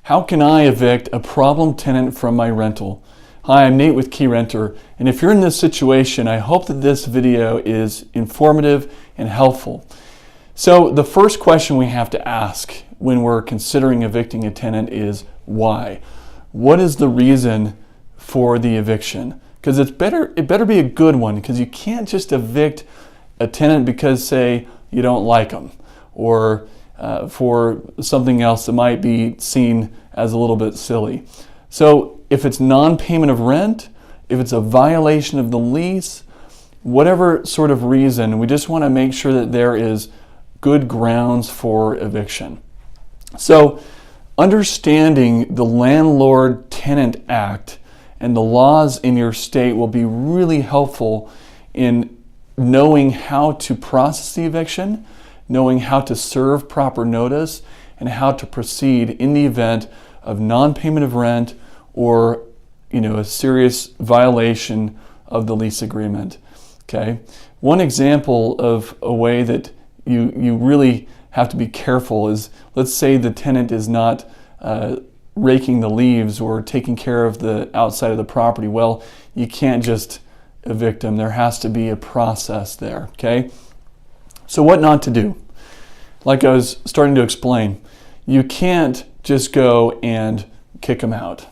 How can I evict a problem tenant from my rental? Hi, I'm Nate with Key Renter, and if you're in this situation, I hope that this video is informative and helpful. So the first question we have to ask when we're considering evicting a tenant is why? What is the reason for the eviction? Because it better be a good one, because you can't just evict a tenant because, say, you don't like them, or for something else that might be seen as a little bit silly. So if it's non-payment of rent, if it's a violation of the lease, whatever sort of reason, we just want to make sure that there is good grounds for eviction. So understanding the Landlord-Tenant Act and the laws in your state will be really helpful in knowing how to process the eviction, knowing how to serve proper notice, and how to proceed in the event of non-payment of rent or a serious violation of the lease agreement. Okay. One example of a way that you really have to be careful is, let's say the tenant is not raking the leaves or taking care of the outside of the property. Well, you can't just evict them. There has to be a process there. Okay. So what not to do? Like I was starting to explain, you can't just go and kick them out.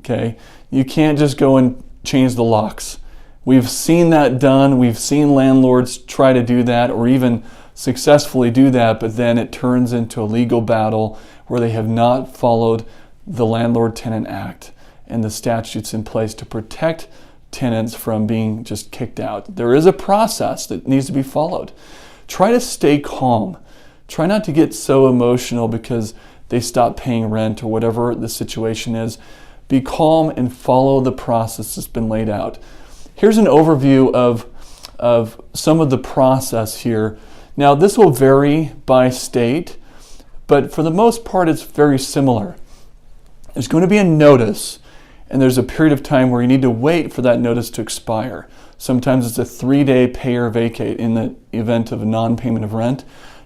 Okay? You can't just go and change the locks. We've seen that done. We've seen landlords try to do that or even successfully do that, but then it turns into a legal battle where they have not followed the Landlord-Tenant Act and the statutes in place to protect tenants from being just kicked out. There is a process that needs to be followed. Try to stay calm. Try not to get so emotional because they stop paying rent or whatever the situation is. Be calm and follow the process that's been laid out. Here's an overview of some of the process here. Now, this will vary by state, but for the most part, it's very similar. There's going to be a notice, and there's a period of time where you need to wait for that notice to expire. Sometimes it's a 3-day pay or vacate in the event of a non-payment of rent.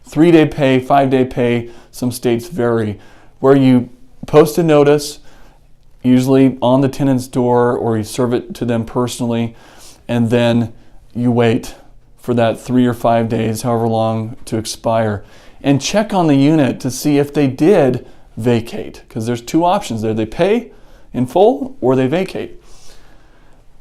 3-day pay, 5-day pay, some states vary, where you post a notice, usually on the tenant's door, or you serve it to them personally, and then you wait for that 3 or 5 days, however long, to expire. And check on the unit to see if they did vacate, because there's two options there. They pay in full or they vacate.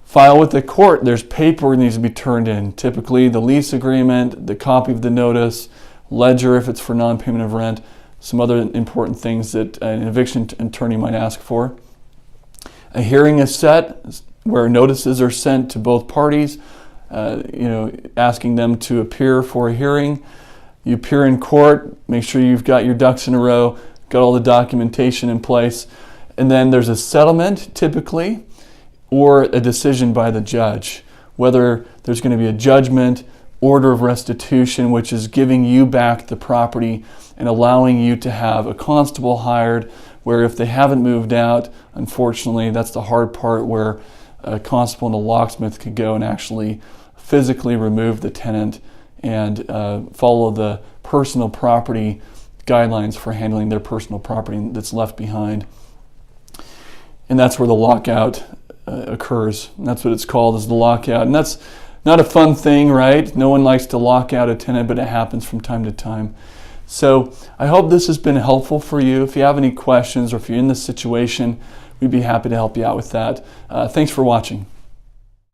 File with the court. There's paper that needs to be turned in. Typically the lease agreement, the copy of the notice, ledger if it's for non-payment of rent, some other important things that an eviction attorney might ask for. A hearing is set where notices are sent to both parties, asking them to appear for a hearing. You appear in court, make sure you've got your ducks in a row, got all the documentation in place, and then there's a settlement typically, or a decision by the judge, whether there's going to be a judgment, order of restitution, which is giving you back the property and allowing you to have a constable hired, where if they haven't moved out, unfortunately, that's the hard part, where a constable and a locksmith could go and actually physically remove the tenant and follow the personal property guidelines for handling their personal property that's left behind. And that's where the lockout occurs. And that's what it's called, is the lockout. And that's not a fun thing, right? No one likes to lock out a tenant, but it happens from time to time. So I hope this has been helpful for you. If you have any questions or if you're in this situation, we'd be happy to help you out with that. Thanks for watching.